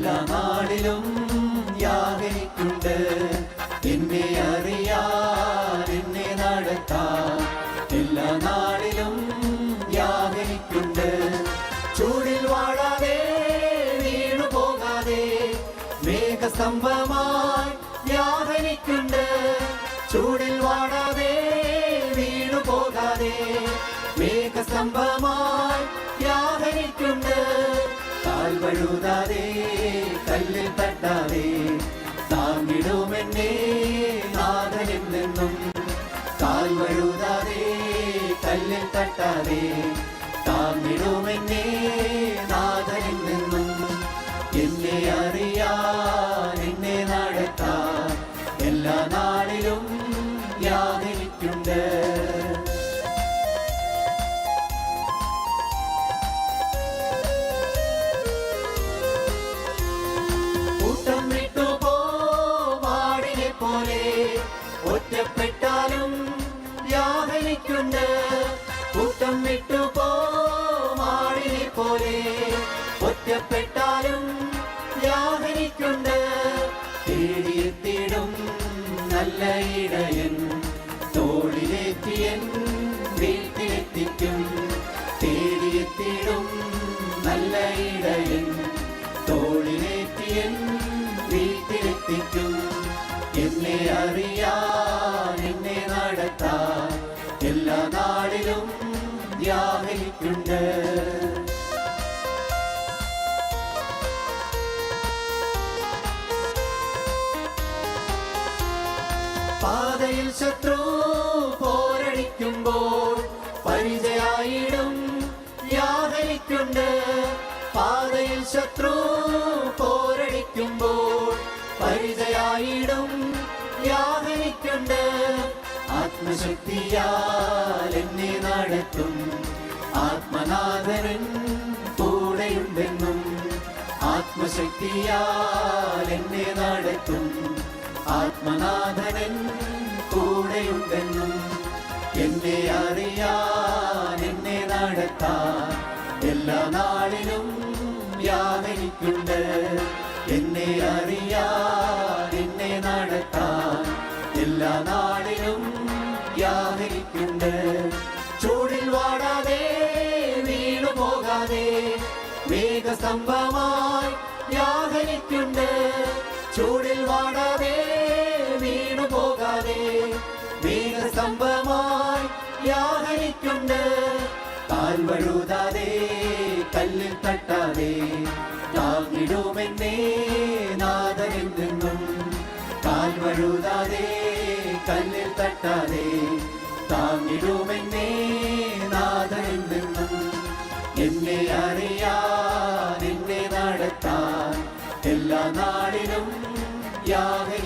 എല്ലാ നാളിലും യാഗനിക്കുണ്ട്. എന്നെ അറിയാൻ എന്നെ നടത്താൻ എല്ലാ നാളിലും യാഗനിക്കുണ്ട്. ചൂടിൽ വാഴാതെ വീണു പോകാതെ മേഘസ്തംഭമായി യാഗനിക്കുണ്ട്. ചൂടിൽ വാഴാതെ വീണു പോകാതെ മേഘസ്തംഭമായി യാഗനിക്കുണ്ട്. കാൽ വഴുതാതെ കല്ലിൽ തട്ടാതെ താങ്ങിടുമെന്നെ നാഥനിൽ നിന്നും. കാൽ വഴുതാതെ കല്ലിൽ തട്ടാതെ താങ്ങിടുമെന്നെ നാഥനിൽ നിന്നും. എന്നെ അറിയാൻ എന്നെ നടത്താൻ എല്ലാ നാളിലും യാഗനിക്കുണ്ട്. കൂട്ടം വിട്ടു പോവാടിനെ പോലെ ഒറ്റപ്പെട്ടാലും യാഗനിക്കുണ്ട്. കൂട്ടം വിട്ടു പോവാടിനെ പോലെ ഒറ്റപ്പെട്ടാലും യാഗനിക്കുണ്ട്. തേടിയെത്തിടും നല്ല ഇടയൻ തോളിലേറ്റിയൻ വീട്ടിലെത്തിക്കും. തേടിയെത്തിടും നല്ല ഇടയൻ തോളിലേറ്റിയൻ വീട്ടിലെത്തിക്കും. എന്നെ അറിയാൻ എന്നെ നടത്താൻ എല്ലാ നാളിലും യാഗനിക്കുണ്ട്. പാതയിൽ ശത്രു പോരടിക്കുമ്പോൾ പരിചയായിടും യാഗനിക്കുണ്ട്. പാതയിൽ ശത്രു പോരടിക്കുമ്പോൾ പരിചയായിടും യാഗനിക്കുണ്ട്. ആത്മശക്തിയാൽ എന്നെ നടത്തും ആത്മനാഥനൻ കൂടെയുണ്ടെന്നും. ആത്മശക്തിയാൽ എന്നെ നടത്തും ആത്മനാഥനൻ കൂടെയുണ്ടെന്നും. എന്നെ അറിയാൻ എന്നെ നടത്താൻ എല്ലാ നാളിലും യാഗനിക്കുണ്ട്. എന്നെ അറിയാൻ എന്നെ നടത്താൻ എല്ലാ നാളിലും യാഗനിക്കുണ്ട്. ചൂടിൽ വാടാതെ വീണു പോകാതെ മേഘസ്തംഭമായി യാഗനിക്കുണ്ട്. ചൂടിൽ വാടാതെ വീണു പോകാതെ മേഘസ്തംഭമായി യാഗനിക്കുണ്ട്. കാൽ വഴുതാതെ കല്ലിൽ തട്ടാതെ താങ്ങിടുമെന്നെ നാഥനിൽ നിന്നും. കാൽ വഴുതാതെ കല്ലിൽ തട്ടാതെ താങ്ങിടുമെന്നെ നാഥനിൽ നിന്നും. എന്നെ അറിയാൻ എന്നെ നടത്താൻ എല്ലാ നാളിലും യാഗനിക്കുണ്ട്.